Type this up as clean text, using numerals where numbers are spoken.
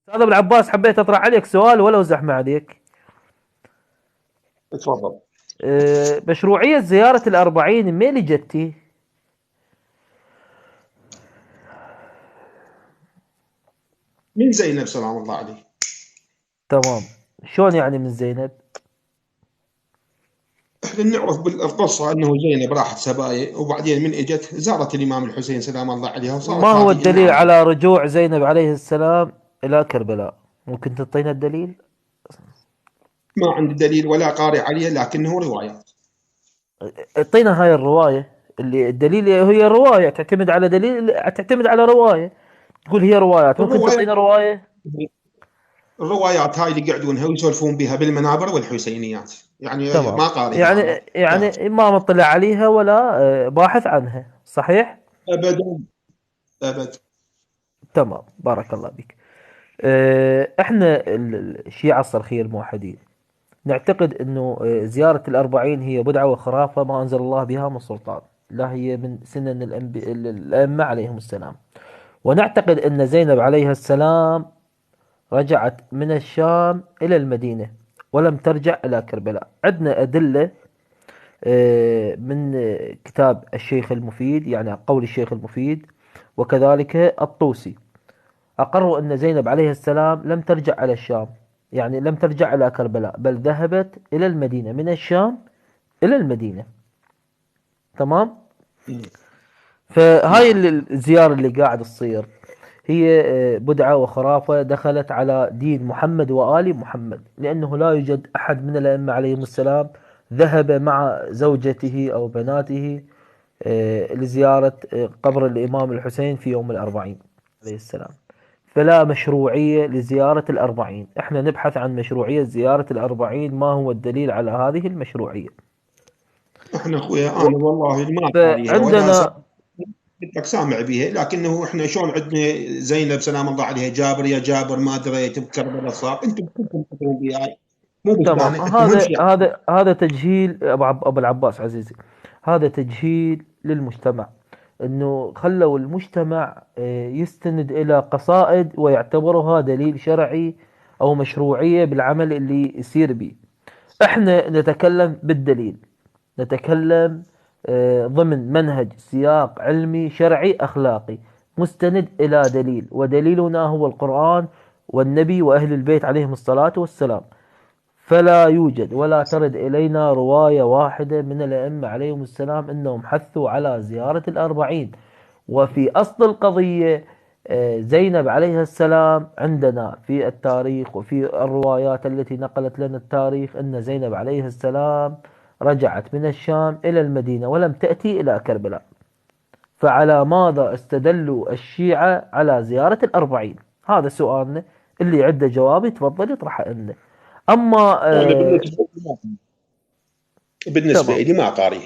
هذا ابو العباس حبيت اطرح عليك سؤال ولو زحمه عليك. تفضل. مشروعيه زياره الأربعين مين اللي جتي؟ من زينب سلام الله عليه. تمام. شلون يعني من زينب؟ احنا نعرف بالقصة انه زينب راحت سبايا وبعدين من اجت زارت الامام الحسين سلام الله عليها ما وصارت هو هذه الدليل المعركة. على رجوع زينب عليه السلام الى كربلاء؟ ممكن تعطينا الدليل؟ ما عندي دليل ولا قارئ عليه لكنه روايات. اعطينا هاي الروايه. اللي الدليل هي روايه تعتمد على دليل، تعتمد على روايه، تقول هي روايات. ممكن الروايات تعطينا روايه؟ الروايات هاي اللي يقعدونها ويسولفون بها بالمنابر والحسينيات، يعني تمام. ما قارئها يعني انا. لا ما مطلع عليها ولا باحث عنها، صحيح؟ ابدا ابدا. تمام، بارك الله بك. احنا الشيعة الصرخية الموحدين نعتقد انه زيارة الأربعين هي بدعة وخرافة ما أنزل الله بها من سلطان، لا هي من سنن الأئمة عليهم السلام. ونعتقد أن زينب عليها السلام رجعت من الشام إلى المدينة ولم ترجع إلى كربلاء. عندنا أدلة من كتاب الشيخ المفيد، يعني قول الشيخ المفيد، وكذلك الطوسي، أقروا أن زينب عليه السلام لم ترجع إلى الشام، يعني لم ترجع إلى كربلاء، بل ذهبت إلى المدينة من الشام إلى المدينة. تمام. فهاي نعم. الزيارة اللي قاعد تصير هي بدعة وخرافة دخلت على دين محمد وآل محمد، لأنه لا يوجد أحد من الأئمة عليهم السلام ذهب مع زوجته أو بناته لزيارة قبر الإمام الحسين في يوم الأربعين عليه السلام. فلا مشروعية لزيارة الأربعين. احنا نبحث عن مشروعية زيارة الأربعين، ما هو الدليل على هذه المشروعية؟ احنا اخويا انا والله ما قاريها ولا فعندنا بدك سامع بيها، لكنه احنا شلون عندنا زينب سلام الله عليها جابر يا جابر ما دريت بكربلاء صار، انتم كلكم تدرون بهاي. مو بس تمام. انا، انتم هم هذا شيعة. هذا هذا تجهيل ابو العباس عزيزي، هذا تجهيل للمجتمع، انه خلوا المجتمع يستند الى قصائد ويعتبرها دليل شرعي او مشروعية بالعمل اللي يصير به. احنا نتكلم بالدليل، نتكلم ضمن منهج سياق علمي شرعي أخلاقي مستند إلى دليل، ودليلنا هو القرآن والنبي وأهل البيت عليهم الصلاة والسلام. فلا يوجد ولا ترد إلينا رواية واحدة من الأئمة عليهم السلام أنهم حثوا على زيارة الأربعين. وفي أصل القضية زينب عليها السلام عندنا في التاريخ وفي الروايات التي نقلت لنا التاريخ أن زينب عليها السلام رجعت من الشام إلى المدينة ولم تأتي إلى كربلاء. فعلى ماذا استدلوا الشيعة على زيارة الأربعين؟ هذا سؤالنا، اللي عنده جواب يتفضل يطرحه لنا. أما انا آه بالنسبه تمام. لي ما قاريها.